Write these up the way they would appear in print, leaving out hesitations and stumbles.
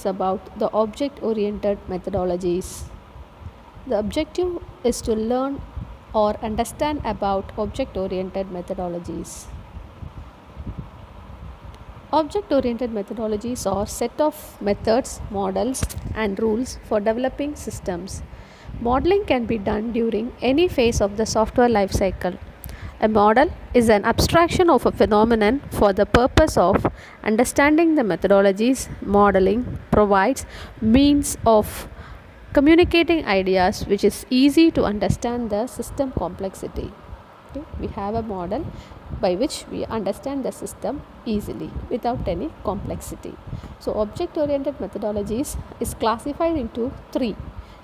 about the object-oriented methodologies. The objective is to learn or understand about object-oriented methodologies. Object-oriented methodologies are set of methods, models, and rules for developing systems. Modeling can be done during any phase of the software lifecycle. A model is an abstraction of a phenomenon for the purpose of understanding the methodologies. Modeling provides means of communicating ideas which is easy to understand the system complexity. Okay? We have a model by which we understand the system easily without any complexity. So object-oriented methodologies is classified into three,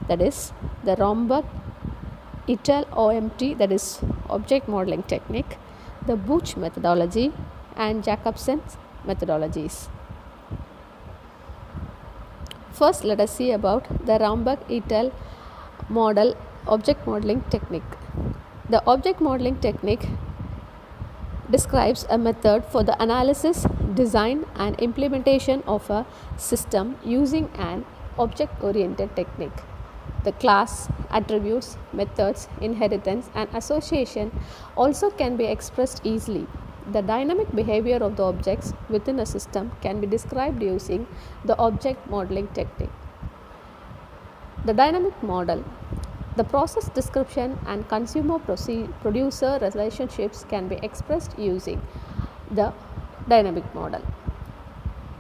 that is the Romberg et al. OMT, that is object modeling technique, the Booch methodology, and Jacobson's methodologies. First, let us see about the Romberg et al. Model object modeling technique. The object modeling technique describes a method for the analysis, design, and implementation of a system using an object-oriented technique. The class, attributes, methods, inheritance, and association also can be expressed easily. The dynamic behavior of the objects within a system can be described using the object modeling technique. The dynamic model. The process description and consumer-producer relationships can be expressed using the dynamic model.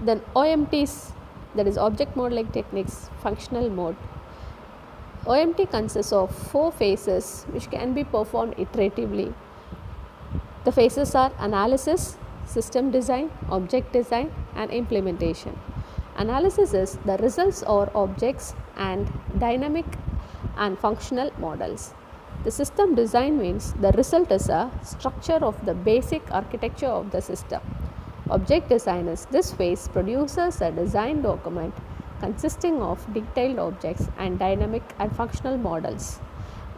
Then OMTs, that is object modeling techniques, functional mode. OMT consists of 4 phases which can be performed iteratively. The phases are analysis, system design, object design, and implementation. Analysis is the results or objects and dynamic and functional models. The system design means the result is a structure of the basic architecture of the system. Object design is this phase produces a design document consisting of detailed objects and dynamic and functional models.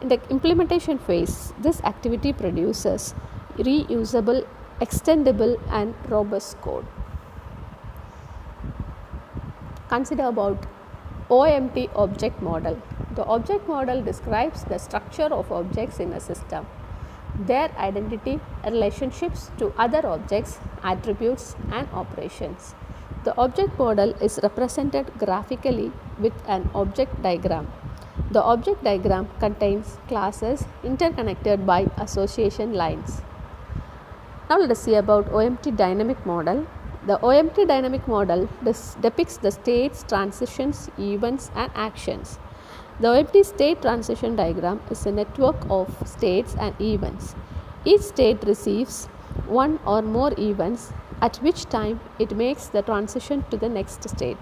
In the implementation phase, this activity produces reusable, extendable, and robust code. Consider about OMT object model. The object model describes the structure of objects in a system, their identity, relationships to other objects, attributes, and operations. The object model is represented graphically with an object diagram. The object diagram contains classes interconnected by association lines. Now let us see about OMT dynamic model. The OMT dynamic model depicts the states, transitions, events, and actions. The OMT state transition diagram is a network of states and events. Each state receives one or more events at which time it makes the transition to the next state.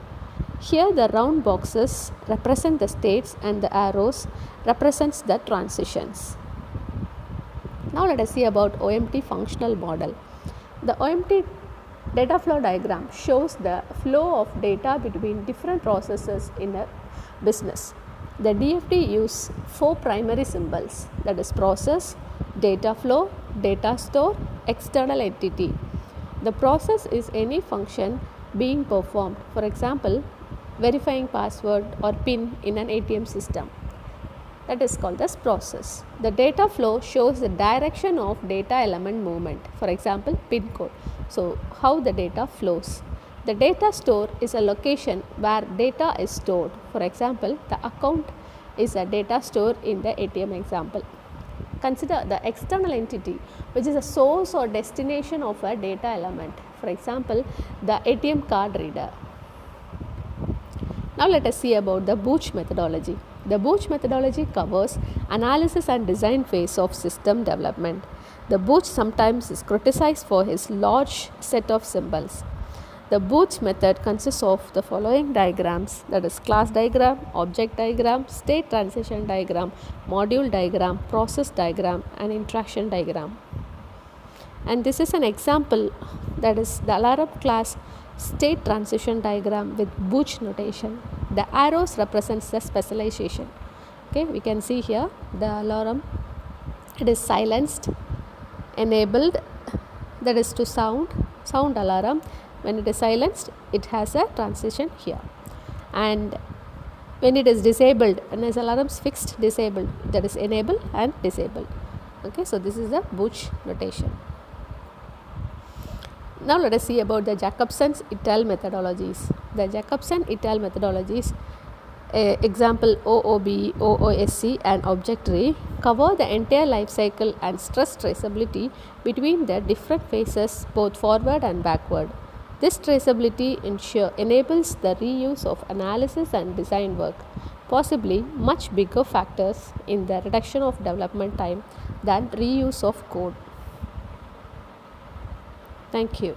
Here the round boxes represent the states and the arrows represents the transitions. Now let us see about OMT functional model. The OMT data flow diagram shows the flow of data between different processes in a business. The DFD use 4 primary symbols, that is process, data flow, data store, external entity. The process is any function being performed, for example, verifying password or PIN in an ATM system. That is called as process. The data flow shows the direction of data element movement, for example, PIN code. So, how the data flows. The data store is a location where data is stored. For example, the account is a data store in the ATM example. Consider the external entity, which is a source or destination of a data element. For example, the ATM card reader. Now let us see about the Booch methodology. The Booch methodology covers analysis and design phase of system development. The Booch sometimes is criticized for his large set of symbols. The Booch method consists of the following diagrams, that is class diagram, object diagram, state transition diagram, module diagram, process diagram, and interaction diagram. And this is an example, that is the alarm class state transition diagram with Booch notation. The arrows represents the specialization. Okay, we can see here the alarm, it is silenced, enabled, that is to sound alarm. When it is silenced, it has a transition here. and when it is disabled, and as alarms fixed disabled, that is enable and disabled. Okay, so this is the Buch notation. Now let us see about the Jacobson et al. Methodologies. The Jacobson et al. Methodologies, example OOB, OOSC and object tree, cover the entire life cycle and stress traceability between the different phases both forward and backward. This traceability enables the reuse of analysis and design work, possibly much bigger factors in the reduction of development time than reuse of code. Thank you.